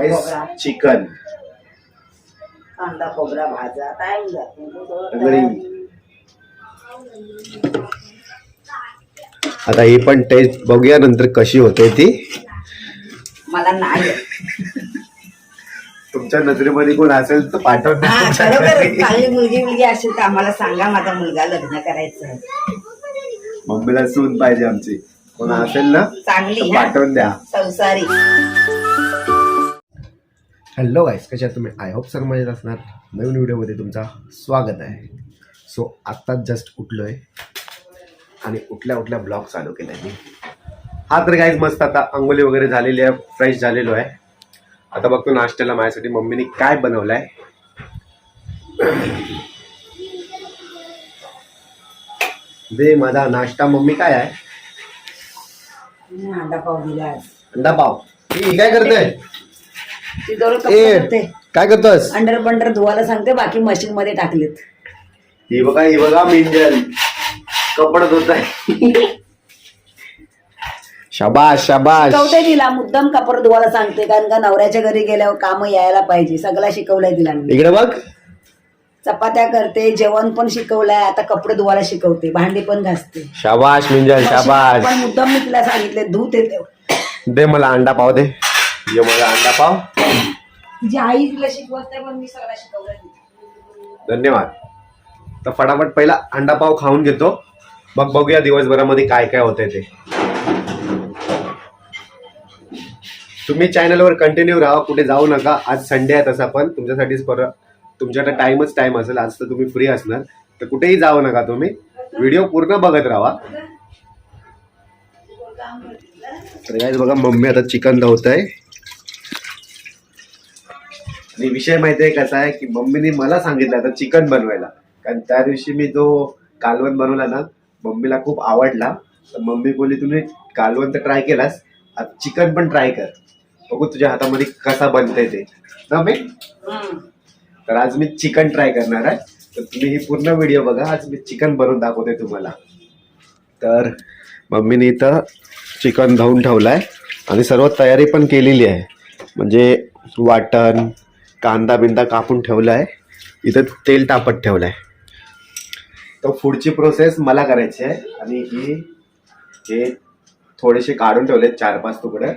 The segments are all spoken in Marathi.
खोबरा, चिकन कांदा खोबरा भाजा टाइम जातो. आता ही पण टेस्ट बघूया नंतर कशी होते ती. मला नाही तुमच्या नजरेमध्ये कोण असेल तर पाठवून द्या. खरोखर चांगली मुलगी असेल तर आम्हाला सांगा. माझा मुलगा लग्न करायचं. मम्मीला सून पाहिजे आमची. कोण असेल ना चांगली तर पाठवून द्या. संसारी. हॅलो गाईस, कशा आहात तुम्ही? आय होप सर मजेत असणार. नवीन व्हिडिओमध्ये तुमचा स्वागत आहे. सो आत्ताच जस्ट उठलोय आणि उठल्या ब्लॉग चालू केलाय मी. हा तर गाईज मस्त आता अंघोळी वगैरे झालेली आहे, फ्रेश झालेलो आहे. आता बघतो नाश्त्याला माझ्यासाठी मम्मीने काय बनवलंय. दे माझा नाश्ता. मम्मी काय आहे? अंडा पाव दिला. अंडा पाव. ही काय करते? करते काय करतोस? अंडर बंडर धुवायला सांगते, बाकी मशीन मध्ये टाकलेत. ही बघा मिंजल कपडे धुत आहे. शाबाश शाबाश. शिकवते तिला, मुद्दाम कपडे धुवायला सांगते, कारण का नवऱ्याच्या घरी गेल्यावर काम यायला पाहिजे. सगळं शिकवलंय तिला. इकडे बघ. चपात्या करते, जेवण पण शिकवलंय, आता कपडे धुवायला शिकवते, भांडी पण घासते. शाबाश मिंजल शाबाश. पण मुद्दाम मी तिला सांगितले धुते. दे मला अंडा पाव दे. ये मला अंडा पाव. तिची आई तिला शिकवत नाही, पण मी सगळं शिकवलंय. धन्यवाद. तर फटाफट पहिला अंडा पाव खाऊन घेतो, मग बघूया दिवसभरामध्ये काय काय होतंय ते. तुम्ही चॅनलवर कंटिन्यू राहा, कुठे जाऊ नका. आज संडे आहे, तसा पण तुमच्यासाठीच परत तुमच्याकडे टाइम असेल. आज तर तुम्ही फ्री असणार, तर कुठेही जाऊ नका. तुम्ही व्हिडिओ पूर्ण बघत राहा. तर गाईज बघा, मम्मी आता चिकन धुवत आहे. आणि विषय माहिती आहे कसा आहे की मम्मीने मला सांगितलं आता चिकन बनवायला, कारण त्या दिवशी मी तो कालवण बनवला ना, मम्मीला खूप आवडला. तर मम्मी बोलली तुम्ही कालवण तर ट्राय केलास, आता चिकन पण ट्राय कर, बघू तुझ्या हातामध्ये कसा बनतंय ते ना मी. तर आज मी चिकन ट्राय करणार आहे. तर तुम्ही ही पूर्ण व्हिडिओ बघा. आज मी चिकन बनवून दाखवते तुम्हाला. तर मम्मीने इथं चिकन धुवून ठेवलाय आणि सर्व तयारी पण केलेली आहे. म्हणजे वाटण, कांदा बिंदा कापून ठेवला आहे. इथं तेल तापत ठेवलं आहे. तर पुढची प्रोसेस मला करायची आहे. आणि हे थोडेसे काढून ठेवले 4-5 तुकडे.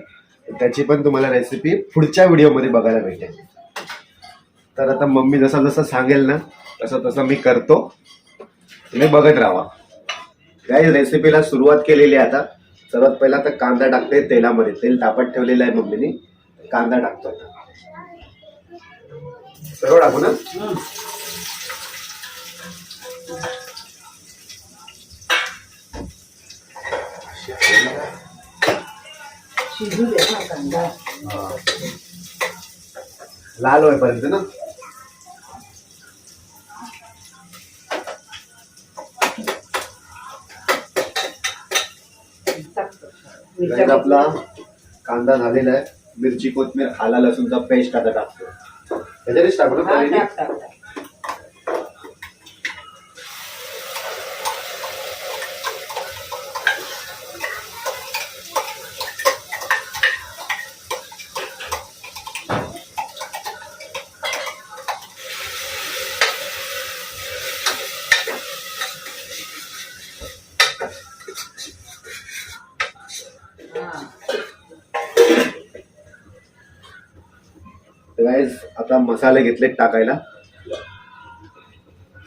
त्याची पण तुम्हाला रेसिपी पुढच्या व्हिडिओमध्ये बघायला भेटेल. तर आता मम्मी जसं सांगेल ना तसं मी करतो. तुम्ही बघत राहा. काही रेसिपीला सुरुवात केलेली आहे. आता सर्वात पहिला तर कांदा टाकते तेलामध्ये. तेल तापत ठेवलेलं आहे मम्मीने. कांदा टाकतो आता. सर्व टाकू ना. शिजू दे ना कांदा. लाल होईपर्यंत ना. आपला कांदा झालेला आहे. मिरची, कोथमीर, आला लसूणचा पेस्ट आता टाकतो. त्याच्यानेच टाकू ना. गाईज आता मसाले घेतले टाकायला.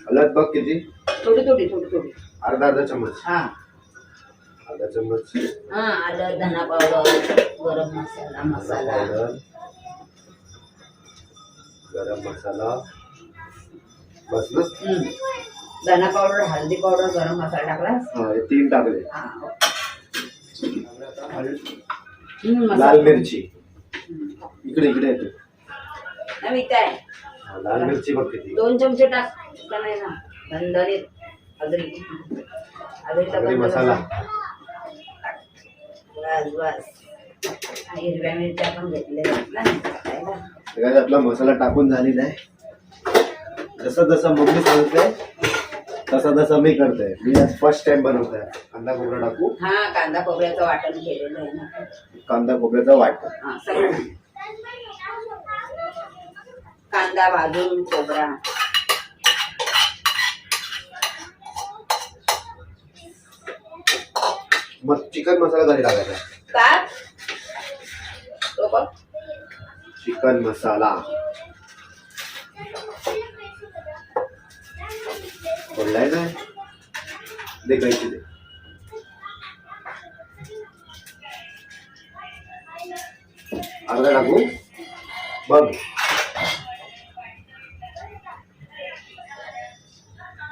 हळद बघ किती. थोडी. अर्धा चम्मच. अर्धा चम्मच. आलं, धना पावडर, गरम मसाला गरम मसाला बस ना. धना पावडर, हळदी पावडर, गरम मसाला टाकला. हे 3 टाकले. लाल मिरची इकडे येते. काय लाल मिरची बघ किती. 2 चमचे टाक. का नाही ना. धणधणीत आदरी मसाला. बस. हिरव्या मिरच्या पण घेतल्या. आपला मसाला टाकून झालेला आहे. जसं मम्मी सांगते तसं मी करतोय. मी आज फर्स्ट टाइम बनवतोय. कांदा खोबरा टाकू. कांदा खोबऱ्याचं वाटण केलेलं आहे ना. कांदा खोबऱ्याचं वाटण. कांदा भाजून खोबरा. मग चिकन मसाला कधी टाकायचा? टाक तो बघ. चिकन मसाला बोललाय ना, दे कैची दे. अर्धा टाकू बघ.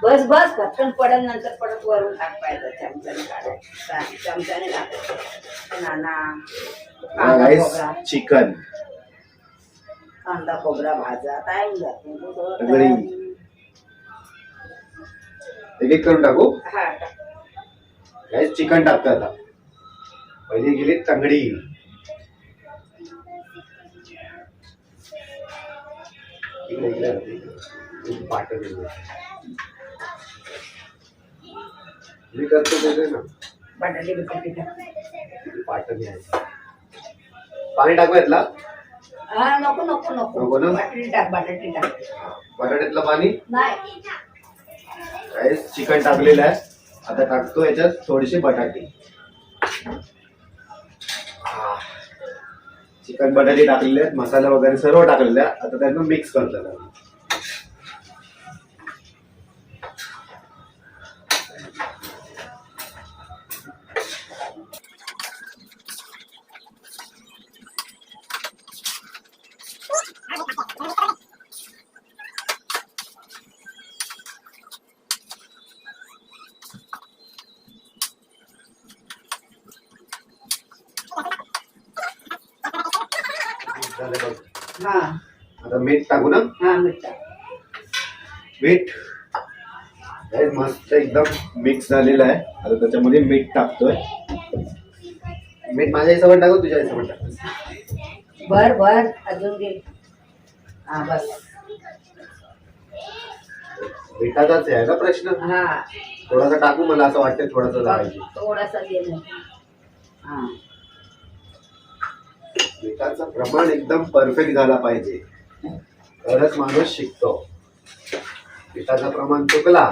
बस बस पटकन पडत, नंतर पडत वरून टाक पाहिजे. चमच्याने काढायचं, चमच्याने टाकायचं. नाना कांदा खोबरा, चिकन कांदा खोबरा भाजा टाइम जातो. एक एक करून टाकू. हा टाक. गाईस चिकन टाकतो आता. पहिली गेली तंगडी. पाटण मी करतो ते ना. बटाटे बिटाटे टाक. पाटण पाणी टाकू यातला. हा नको नको नको नको ना? बटाटे टाक, बटाटे टाक. बटाट्यातलं पाणी नाही. गाईस चिकन टाकलेलं आहे. आता टाकतो याच्यात थोडीशी बटाटे. चिकन बटाटे टाकलेले आहेत, मसाला वगैरे सर्व टाकलेले आहे. आता त्यांना मिक्स करतो. हा आता मीठ टाकू ना. हा मीठ टाक. मीठ मस्त एकदम मिक्स झालेलं आहे. आता त्याच्यामध्ये मीठ टाकतोय. मीठ माझ्या हिशोबाने टाकू, तुझ्या हिशोबाने टाकू. भर भर अजून घे. हा बस. मिठाचाच आहे का प्रश्न? हा थोडासा टाकू, मला असं वाटतं थोडासा लावायची. थोडासा घे ना. हा मिठाचं प्रमाण एकदम परफेक्ट झाला पाहिजे, तरच माणूस शिकतो. मिठाचं प्रमाण चुकला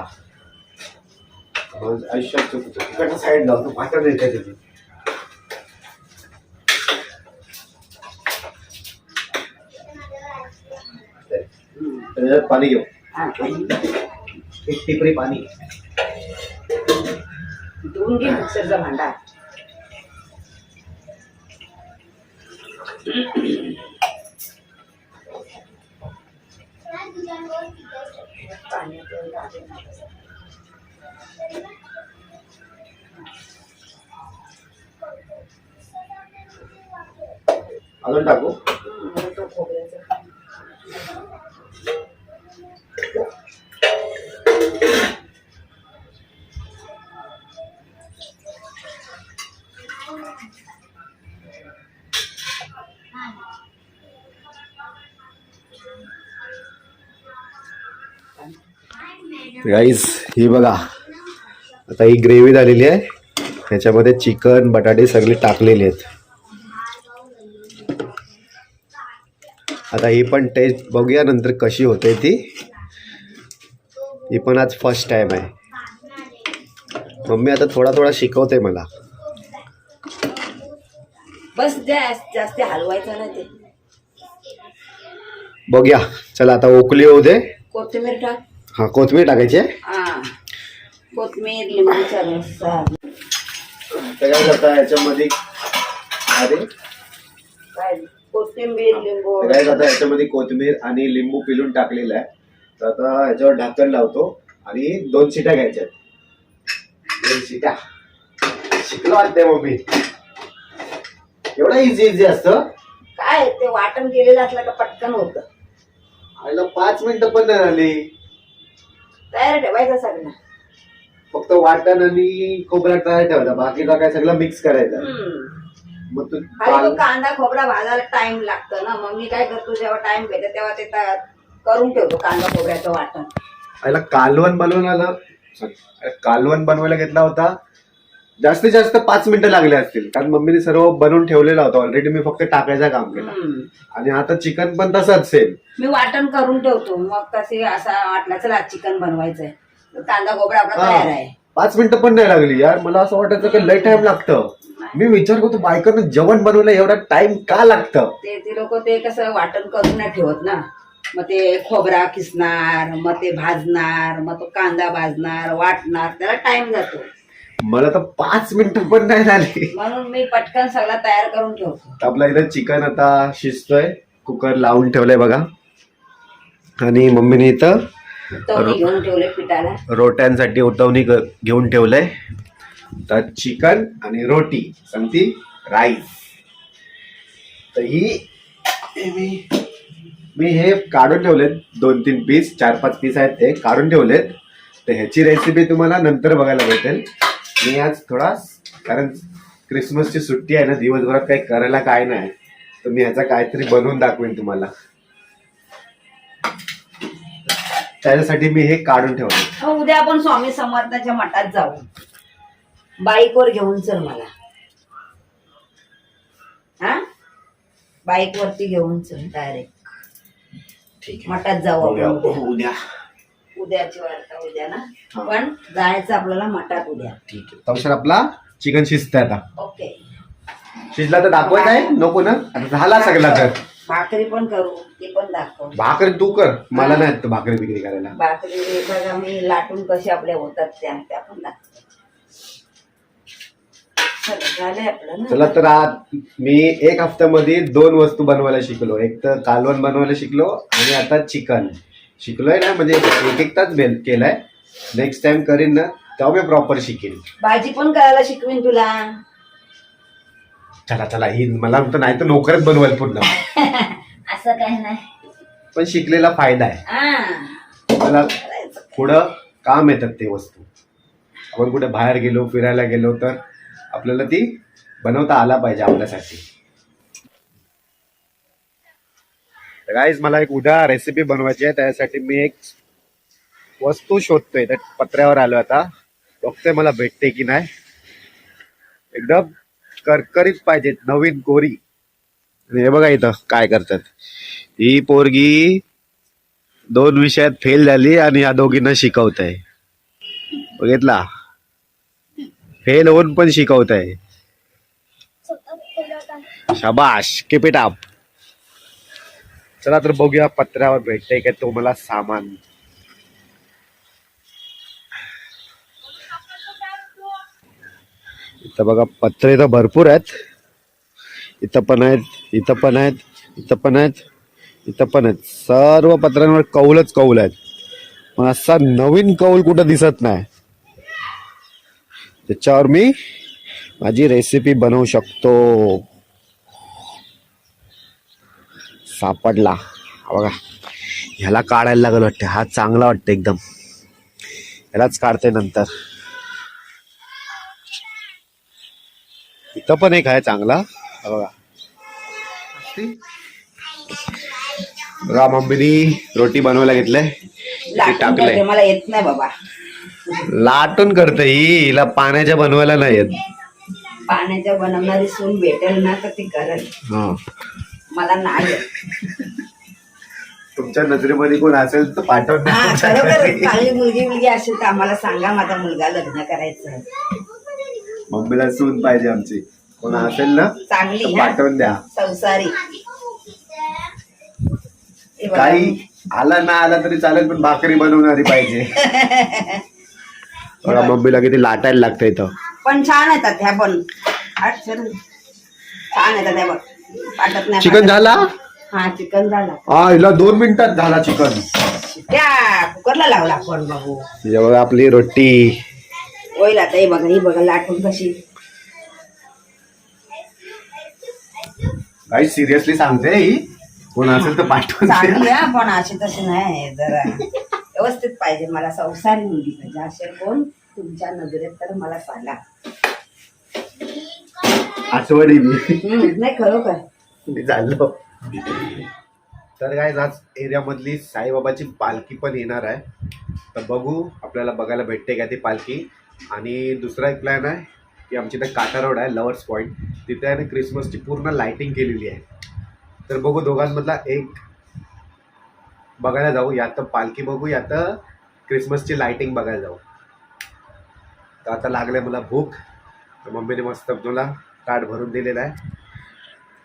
मग आयुष्यात चुकतो. तिकडच्या साईड लावतो, पाठवून येते तिथे. त्याच्यात पाणी घेऊ. एक टिपरी पाणी. धुवून घे मिक्सरचा भांडा. अजून टाकू. गाईस ही बघा, आता ही ग्रेव्ही झालेली आहे. त्याच्यामध्ये चिकन बटाटे सगळे टाकलेले आहेत. आता ही पण टेस्ट बघूया नंतर कशी होते ती. ही पण आज फर्स्ट टाइम आहे. मम्मी आता थोडा थोडा शिकवते मला. बस जास्त हलवायचं ना ते. बघूया. चला आता उकली होऊ दे. कोथिंबीर टाक. हा कोथिंबीर टाकायची आहे. हा कोथिंबीर, लिंबूचा रस्सा. काय करता याच्यामध्ये? अरे काय कोथिंबीर, लिंबू. काय करता याच्यामध्ये कोथिंबीर आणि लिंबू पिळून टाकलेलं आहे. तर आता याच्यावर ढाकण लावतो आणि 2 शिट्या घ्यायच्या. 2 शिट्या. शिकलो वाटते मम्मी. एवढा इझी असतं काय ते वाटण केलेलं असलं का पटकन होतं. आईला 5 मिनिटं पण नाही झाली. तयार ठेवायचं सगळं. फक्त वाटण आणि खोबरा तयार ठेवायचा, बाकीचा काय सगळं मिक्स करायचं. मग तू तो कांदा खोबरा भाजायला टाइम लागतो ना. मग मी काय करतो, जेव्हा टाइम भेटतो तेव्हा ते करून ठेवतो कांदा खोबऱ्याचं वाटण. आईला कालवण बनवायला घेतला होता. जास्तीत जास्त 5 मिनिटं लागले असतील, कारण मम्मीने सर्व बनवून ठेवलेलं होतं ऑलरेडी. मी फक्त टाकायचं काम केलं. आणि आता चिकन पण तसंच सेम. मी वाटण करून ठेवतो, मग कसे असा वाटला चला आज चिकन बनवायचंय, कांदा खोबरा आपला तयार आहे. 5 मिनिटं पण नाही लागली यार. मला असं वाटायचं की लय टाइम लागतं. मी विचार करतो बायकांना जेवण बनवायला एवढा टाइम का लागतं. ते लोक ते कसं वाटण करून नाही ठेवत ना, मग ते खोबरा किसणार, मग ते भाजणार, मग तो कांदा भाजणार, वाटणार, त्याला टाइम जातो. मला तर 5 मिनिटं पण नाही झाली. म्हणून मी पटकन सगळं तयार करून ठेवतो. आपला इथं चिकन आता शिजतोय, कुकर लावून ठेवलंय बघा. आणि मम्मीने इथं तवणी घेऊन ठेवले पिठाला. रोट्यांसाठी उतवणी घेऊन ठेवलंय. तर चिकन आणि रोटी समती राईस. तर मी हे काढून ठेवलेत 2-3 पीस, 4-5 पीस आहेत ते काढून ठेवलेत. तर ह्याची रेसिपी तुम्हाला नंतर बघायला भेटेल. मी आज थोडा, कारण क्रिसमसची सुट्टी आहे ना, दिवसभरात काही करायला काय नाही, तर मी ह्याचा काहीतरी बनवून दाखवेन तुम्हाला. त्याच्यासाठी मी हे काढून ठेवले. उद्या आपण स्वामी समर्थाच्या मठात जाऊ. बाईकवर घेऊन चल मला. हा, बाईक वरती घेऊन चल डायरेक्ट. ठीक मठात जाऊ आपण उद्या. उद्याची वार्ता उद्या ना, पण जायचं आपल्याला मठात उद्या. ठीक आहे. तवशर आपला चिकन शिजतंय आता. ओके. शिजला तर दाखवत आहे नको ना, आता झाला सगळा. तर भाकरी पण करू, ते पण दाखव. भाकरी तू कर, मला नाही येत भाकरी बिकरी करायला. भाकरी बघा मी लाटून कशी आपल्या होतात त्या पण दाखव. झालंय आपलं ना. चला, तर आज मी 1 हफ्त्यामध्ये 2 वस्तू बनवायला शिकलो. एक तर कालवण बनवायला शिकलो आणि आता चिकन शिकलोय ना, म्हणजे एक तास केलाय. नेक्स्ट टाइम करीन ना तेव्हा मी प्रॉपर शिकेन. भाजी पण करायला शिकवीन तुला. चला ही मला नाही तर नोकरच बनवायला पूर्ण. असं काही नाही, पण शिकलेला फायदा आहे. मला पुढं काम येतात ते वस्तू. आपण कुठे बाहेर गेलो, फिरायला गेलो, तर आपल्याला ती बनवता आला पाहिजे आपल्यासाठी. गाईज, मला एक उद्या रेसिपी बनवायची आहे. त्यासाठी मी एक वस्तू शोधतोय. त्या पत्र्यावर आलो आता, बघतोय मला भेटते की नाही. एकदम करकरीत पाहिजे, नवीन कोरी. आणि हे बघा इथं काय करतात. ही पोरगी 2 विषयात फेल झाली आणि या दोघींना शिकवत आहे. बघितला, फेल होऊन पण शिकवत आहे. शाबाश, कीप इट अप. चला तर बघूया पत्र्यावर भेटतंय का तो मला सामान. इथं बघा पत्रे तर भरपूर आहेत. इथं पण आहेत, इथं पण आहेत, इथं पण आहेत, इथं पण आहेत. सर्व पत्र्यांवर कौलच कौल आहेत. पण असा नवीन कौल कुठं दिसत नाही. त्याच्यावर मी माझी रेसिपी बनवू शकतो. सापडला बघा. ह्याला काढायला लागल वाटते. हा चांगला वाटतं एकदम. ह्यालाच काढते नंतर. इथं पण एक आहे चांगला बघा. बघा, मम्मीनी रोटी बनवायला घेतलंय. टाकलंय. मला येत नाही बाबा. लाटून करते ही. हिला पाण्याच्या बनवायला नाही येत. पाण्याच्या बनवणारी सून भेटेल ना तर ती करेल. मला नाही. तुमच्या नजरेमध्ये कोण असेल तर पाठवून द्या. खरोखर चांगली मुलगी असेल तर आम्हाला सांगा. माझा मुलगा लग्न करायचं. मम्मीला सून पाहिजे आमची. कोण असेल ना चांगली पाठवून द्या. संसारी. काही आला ना आला तरी चालेल, पण भाकरी बनवणारी पाहिजे. बघा मम्मीला किती लाटायला लागतं इथं. पण छान येतात ह्या पण. छान येतात ह्या पण. पाठत नाही. चिकन झाला. हा, चिकन झाला. हा, हिला 2 मिनिटात झाला चिकन. त्या कुकरला लावला आपण बाबू. बघा आपली रोटी होईल आता. हे बघा, ही बघा लाटून कशी. काही सिरियसली सांगते ही. कोण असेल तर पाठवून चांगली आहे, पण अशी तशी नाही. जरा व्यवस्थित पाहिजे. मला संसारी मुलगी पाहिजे. असे कोण तुमच्या नजरेत तर मला सांगा. आठवणी नाही खरोखर मी झालो. तर काय, आज एरियामधली साईबाबाची पालखी पण येणार आहे. तर बघू आपल्याला बघायला भेटते का ती पालखी. आणि दुसरा एक प्लॅन आहे की आमची इथे काटा रोड आहे लवर्स पॉईंट, तिथे आहे ना क्रिसमसची पूर्ण लाइटिंग केलेली आहे. तर बघू दोघांमधला एक बघायला जाऊ, या तर पालखी बघू या तर क्रिसमसची लाइटिंग बघायला जाऊ. तर आता लागले मला भूक, तर मम्मीने मस्त तुला ताट भरून दिलेला आहे.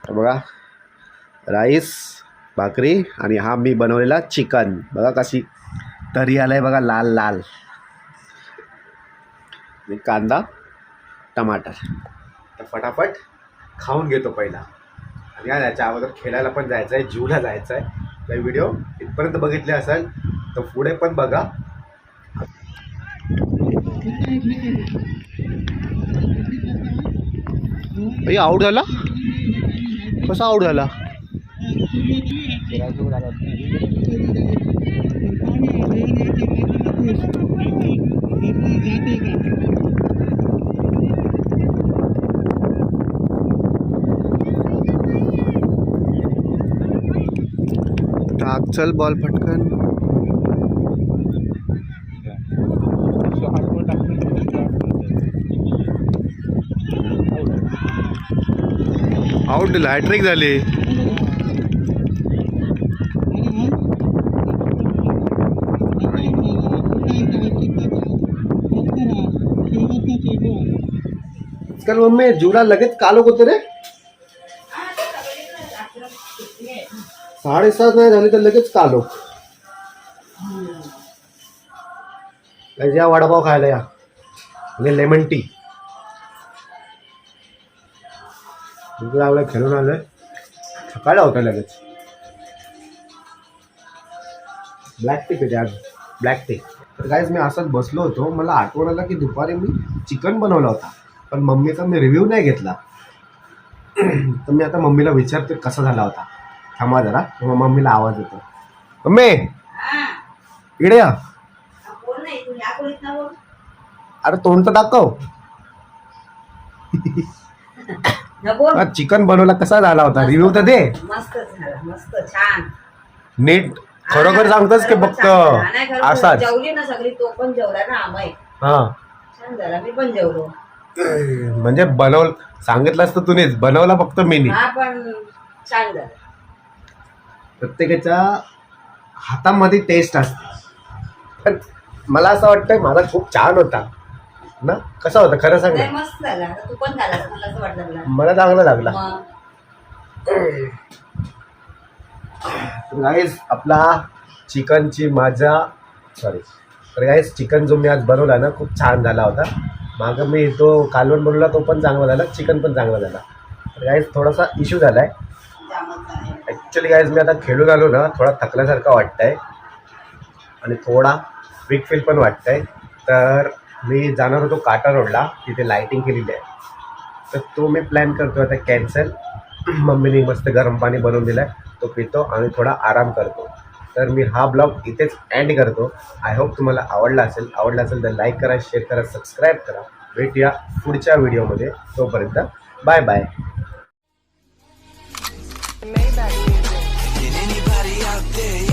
तर बघा राईस भाकरी आणि हा मी बनवलेला चिकन, बघा कशी तरी आलाय बघा, लाल लाल. आणि कांदा टमाटर. तर फटाफट खाऊन घेतो पहिला, आणि याच्या अगोदर खेळायला पण जायचं आहे, जीवला जायचं आहे. तर व्हिडिओ इथपर्यंत बघितले असेल तर पुढे पण बघा. आऊट झाला, कसा आऊट झाला? टाक चल बॉल पटकन. आउट दिला, हॅट्रिक झाली. आजकाल मम्मी जीवला लगेच कालोख होते रे. 7:30 नाही झाली तर लगेच कालोख. या वडापाव खायला या, म्हणजे लेमन टी. लागलं खेळून आलोय, सकाळला होता लगेच. ब्लॅक टी पिते आज, ब्लॅक टी. तर काहीच मी असंच बसलो होतो, मला आठवण आलं की दुपारी मी चिकन बनवला होता, पण मम्मीचा मी रिव्ह्यू नाही घेतला. तर मी आता मम्मीला विचारते कसा झाला होता. थांबा जरा, मग मम्मीला आवाज येतो. मम्मी इकडे या. अरे तोंड तर दाखव. चिकन बनवला कसा झाला होता, रिव्ह्यू तर दे. मस्त झाला, मस्त छान नीट खरोखर सांगतोस की फक्त असाच? जेवली ना सगळी, तो पण जेवला ना अमय. हा छान झाला, मी पण जेवलो. म्हणजे बनवलं सांगितलंस तर तुम्हीच बनवला, फक्त मी. हा पण छान झाला. प्रत्येकाच्या हातामध्ये टेस्ट असते, पण मला असं वाटतंय माझा खूप छान होता ना. कसा होता खरं सांग ना. मस्त झाला. तू पण झाला, तुला असं वाटलं तुला? मला चांगला लागला. गाईस आपला चिकनची माझा तर गाईस चिकन जो मी आज बनवला ना खूप छान झाला होता. मागं मी तो कालवण बनवला तो पण चांगला झाला, चिकन पण चांगला झाला. तर गाईस थोडासा इश्यू झाला आहे ॲक्च्युली. गाईज मी आता खेळून आलो ना, थोडा थकल्यासारखा वाटतंय आणि थोडा वीक फील पण वाटतंय. तर मी जाणार होतो काटा रोडला, तिथे लाइटिंग केलेली आहे, तर तो मी प्लॅन करतो आता कॅन्सल. मम्मीने मस्त गरम पाणी बनवून दिलं आहे, तो पितो आणि थोडा आराम करतो. तर मी हा ब्लॉग इथेच एंड करतो. आय होप तुम्हाला आवडला असेल तर लाईक करा, शेअर करा, सबस्क्राईब करा. भेटूया पुढच्या व्हिडिओमध्ये. तोपर्यंत bye bye. Can anybody out there